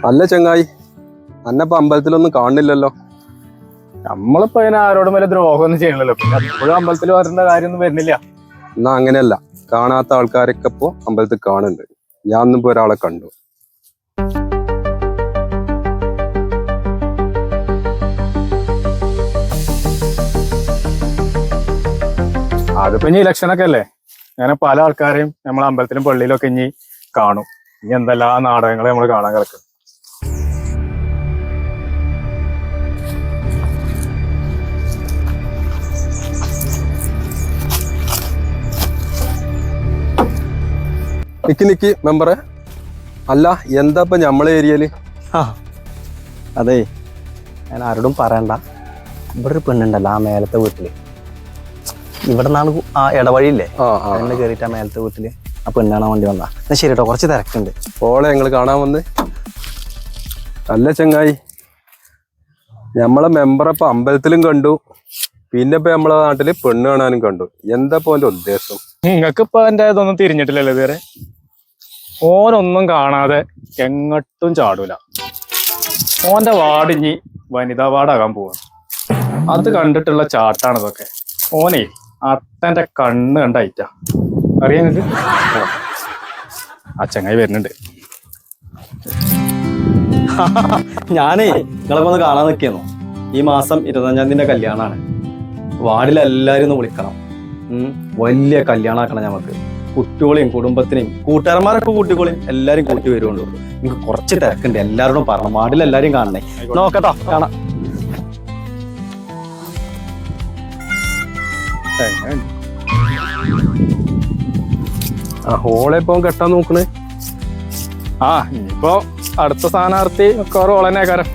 അല്ല ചങ്ങായി, അന്നപ്പോ അമ്പലത്തിലൊന്നും കാണില്ലല്ലോ. നമ്മളിപ്പോ അതിന് ആരോടും വല്ല ദ്രോഹമൊന്നും ചെയ്യണല്ലോ. പിന്നെ എപ്പോഴും അമ്പലത്തിൽ വരേണ്ട കാര്യമൊന്നും വരുന്നില്ല. എന്നാ അങ്ങനെയല്ല, കാണാത്ത ആൾക്കാരൊക്കെ ഇപ്പോ അമ്പലത്തിൽ കാണുന്നുണ്ട്. ഞാൻ ഇന്നിപ്പോ ഒരാളെ കണ്ടു. അതിപ്പോ ഇനി ഇലക്ഷനൊക്കെ അല്ലേ, അങ്ങനെ പല ആൾക്കാരെയും നമ്മളെ അമ്പലത്തിലും പള്ളിയിലും ഒക്കെ ഇനി കാണും. ഇനി എന്തെല്ലാം നാടകങ്ങളെ നമ്മൾ കാണാൻ കിടക്കും. നിക്ക് മെമ്പറെ, അല്ല എന്താ ഇപ്പൊ നമ്മളെ ഏരിയയില്? അതെ, ഞാൻ ആരോടും പറയണ്ട. ഇവിടെ ഒരു പെണ്ണുണ്ടല്ലോ ആ മേലത്തെ വീട്ടില്. ഇവിടെ നിന്നാണ് ആ ഇടവഴിയില്ലേ, അതിന് കയറിയിട്ട് ആ മേലത്തെ വീട്ടില് ആ പെണ്ണാണാൻ വേണ്ടി വന്നാ. എന്നാ ശരി കേട്ടോ, കുറച്ച് തിരക്കുണ്ട്. ഓളെ ഞങ്ങള് കാണാൻ വന്ന്. അല്ല ചങ്ങായി, നമ്മളെ മെമ്പറപ്പൊ അമ്പലത്തിലും കണ്ടു, പിന്നെ ഇപ്പൊ നമ്മളെ നാട്ടില് പെണ്ണ് കാണാനും കണ്ടു. എന്താ ഇപ്പൊ എന്റെ ഉദ്ദേശം? നിങ്ങൾക്കിപ്പോ എന്റെ ഇതൊന്നും തിരിഞ്ഞിട്ടില്ലല്ലോ ഇതുവരെ. ഓനൊന്നും കാണാതെ എങ്ങോട്ടും ചാടൂല. ഓന്റെ വാർഡിഞ്ഞി വനിതാ വാർഡാകാൻ പോവാ. അത് കണ്ടിട്ടുള്ള ചാട്ടാണ് ഇതൊക്കെ. ഓനെ അട്ടന്റെ കണ്ണ് കണ്ടായിട്ടാ അറിയാൻ നിങ്ങൾക്ക്. ആ ചങ്ങായി വരുന്നുണ്ട്. ഞാനേ നിങ്ങളൊക്കെ ഒന്ന് കാണാൻ നിൽക്കുന്നു. ഈ മാസം 25-ാം കല്യാണമാണ്. വാർഡിലെല്ലാരും ഒന്ന് വിളിക്കണം. വലിയ കല്യാണമാക്കണം ഞമ്മക്ക്. കുട്ടികളെയും കുടുംബത്തിനെയും കൂട്ടുകാരന്മാരൊക്കെ കൂട്ടിക്കോളെയും എല്ലാരും കൂട്ടി വരുള്ളൂ. നിങ്ങൾക്ക് കുറച്ച് തിരക്കുണ്ട്, എല്ലാവരോടും പറഞ്ഞു. വാർഡിലെല്ലാരും കാണണേ. നോക്കട്ടോ, കാണാം. ഓളെ ഇപ്പൊ കെട്ടാൻ നോക്കണേ. ആ ഇനിയിപ്പോ അടുത്ത സ്ഥാനാർത്ഥി മിക്കവാറും ഓളന്നെ കാരം.